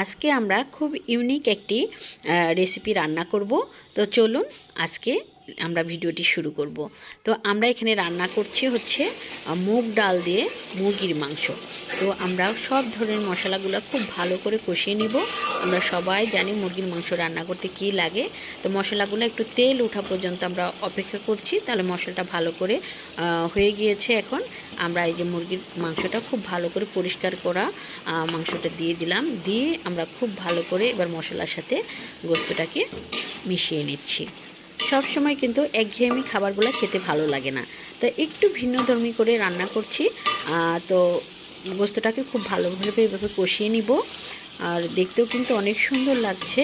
আজকে আমরা খুব ইউনিক একটি রেসিপি রান্না করব। তো চলুন আজকে আমরা ভিডিওটি শুরু করব। তো আমরা এখানে রান্না করছি হচ্ছে মুগ ডাল দিয়ে মুরগির মাংস। তো আমরা সব ধরনের মশলাগুলো খুব ভালো করে কষিয়ে নিব। আমরা সবাই জানি মুরগির মাংস রান্না করতে কী লাগে। তো মশলাগুলো একটু তেল ওঠা পর্যন্ত আমরা অপেক্ষা করছি, তাহলে মশলাটা ভালো করে হয়ে গিয়েছে। এখন আমরা এই যে মুরগির মাংসটা খুব ভালো করে পরিষ্কার করা মাংসটা দিয়ে দিলাম, দিয়ে আমরা খুব ভালো করে এবার মশলার সাথে গোস্তটাকে মিশিয়ে নিচ্ছি। সব সময় কিন্তু একঘেয়েমি খাবারগুলো খেতে ভালো লাগে না, তো একটু ভিন্নধর্মী করে রান্না করছি। তো গোস্তটাকে খুব ভালোভাবে এভাবে কষিয়ে নিব। আর দেখতেও কিন্তু অনেক সুন্দর লাগছে,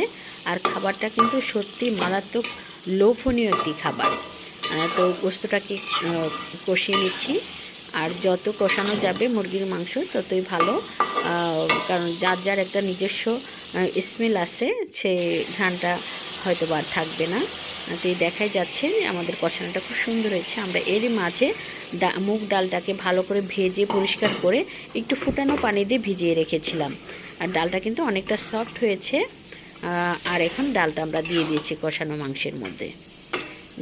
আর খাবারটা কিন্তু সত্যি মারাত্মক লোভনীয় একটি খাবার। তো গোস্তটাকে কষিয়ে নিচ্ছি, আর যত কষানো যাবে মুরগির মাংস ততই ভালো, কারণ যার যার একটা নিজস্ব স্মেল আছে, সে ঘ্রাণটা হয়তো আর থাকবে না। তো দেখাই যাচ্ছে আমাদের কষানোটা খুব সুন্দর হয়েছে। আমরা এরই মাঝে মুগ ডালটাকে ভালো করে ভেজে পরিষ্কার করে একটু ফুটানো পানি দিয়ে ভিজিয়ে রেখেছিলাম, আর ডালটা কিন্তু অনেকটা সফট হয়েছে। আর এখন ডালটা আমরা দিয়ে দিয়েছি কষানো মাংসের মধ্যে,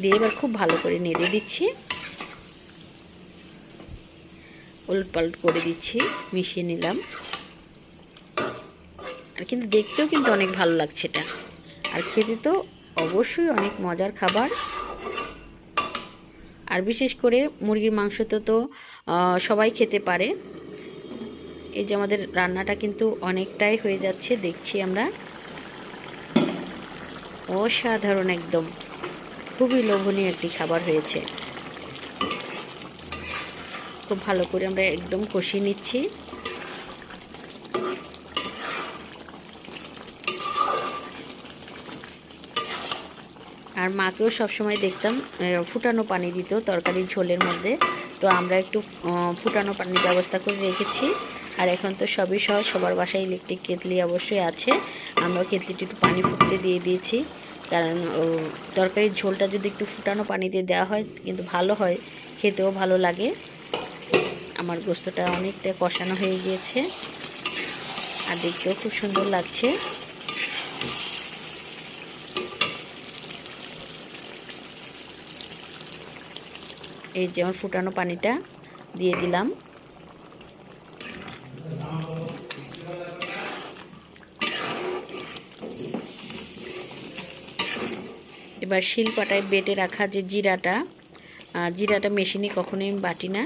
দিয়ে এবার খুব ভালো করে নেড়ে দিচ্ছি, উলটপালট করে দিচ্ছি, মিশিয়ে নিলাম। আর কিন্তু দেখতেও কিন্তু অনেক ভালো লাগছে এটা, আর খেতে তো অবশ্যই অনেক মজার খাবার। আর বিশেষ করে মুরগির মাংস তো সবাই খেতে পারে। এই যে আমাদের রান্নাটা কিন্তু অনেকটাই হয়ে যাচ্ছে, দেখছি আমরা। অসাধারণ, একদম খুবই লোভনীয় একটি খাবার হয়েছে। খুব ভালো করে আমরা একদম কষিয়ে নিচ্ছি। আর মাকেও সবসময় দেখতাম ফুটানো পানি দিত তরকারির ঝোলের মধ্যে, তো আমরা একটু ফুটানো পানির ব্যবস্থা করে রেখেছি। আর এখন তো সবই সহজ, সবার বাসায় ইলেকট্রিক কেটলি অবশ্যই আছে। আমরা কেটলিটি একটু পানি ফুটতে দিয়ে দিয়েছি, কারণ তরকারির ঝোলটা যদি একটু ফুটানো পানি দিয়ে দেওয়া হয় কিন্তু ভালো হয়, খেতেও ভালো লাগে। আমার গোস্তটা অনেকটা কষানো হয়ে গিয়েছে, আর দেখতেও খুব সুন্দর লাগছে। এই যে আমার ফুটানো পানিটা দিয়ে দিলাম। এবার শিলপাটায় বেটে রাখা যে জিরাটা মেশিনে কখনোই আমি বাটি না,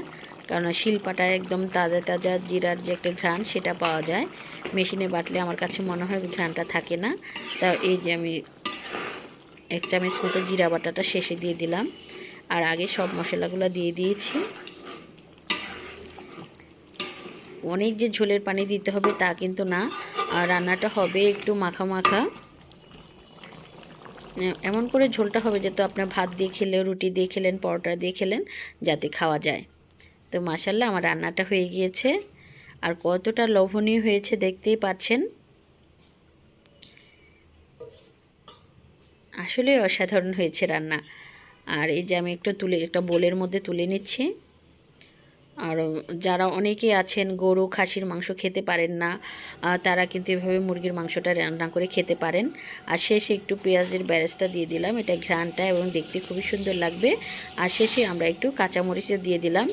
কারণ শিলপাটায় একদম তাজা তাজা জিরার যে একটা ঘ্রাণ সেটা পাওয়া যায়। মেশিনে বাটলে আমার কাছে মনে হয় ঘ্রাণটা থাকে না। তা এই যে আমি 1 চামচ মতো জিরা বাটাটা শেষে দিয়ে দিলাম, আর আগে সব মশলাগুলো দিয়ে দিয়েছি। অনেক যে ঝোলের পানি দিতে হবে তা কিন্তু না, আর রান্নাটা হবে একটু মাখা মাখা। এমন করে ঝোলটা হবে যাতে আপনার ভাত দিয়ে খেলে, রুটি দিয়ে খেলেন, পরোটা দিয়ে খেলেন, যাতে খাওয়া যায়। তো মাশাআল্লাহ আমার রান্নাটা হয়ে গিয়েছে, আর কতটা লোভনীয় হয়েছে দেখতেই পাচ্ছেন। আসলে অসাধারণ হয়েছে রান্না। আর এই যে আমি একটা বোলের মধ্যে তুলে নিচ্ছি। আর যারা অনেকে আছেন গরু খাসির মাংস খেতে পারেন না, তারা কিন্তু এভাবে মুরগির মাংসটা রান্না করে খেতে পারেন। আর শেষে একটু পেঁয়াজের বেরেস্তা দিয়ে দিলাম, এটা ঘ্রাণটা এবং দেখতে খুবই সুন্দর লাগবে। আর শেষে আমরা একটু কাঁচামরিচও দিয়ে দিলাম।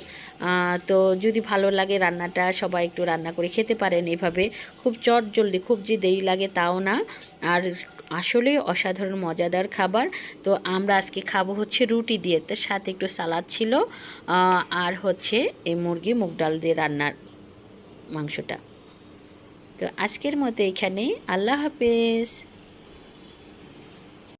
তো যদি ভালো লাগে রান্নাটা, সবাই একটু রান্না করে খেতে পারেন এভাবে, খুব চটজলদি, খুব যে দেরি লাগে তাও না। আর আসলে অসাধারণ মজাদার খাবার। তো আমরা আজকে খাবো হচ্ছে রুটি দিয়ে, তার সাথে একটু সালাদ ছিল, আর হচ্ছে এই মুরগি মুগ ডাল দিয়ে রান্নার মাংসটা। তো আজকের মতো এখানে, আল্লাহ হাফেজ।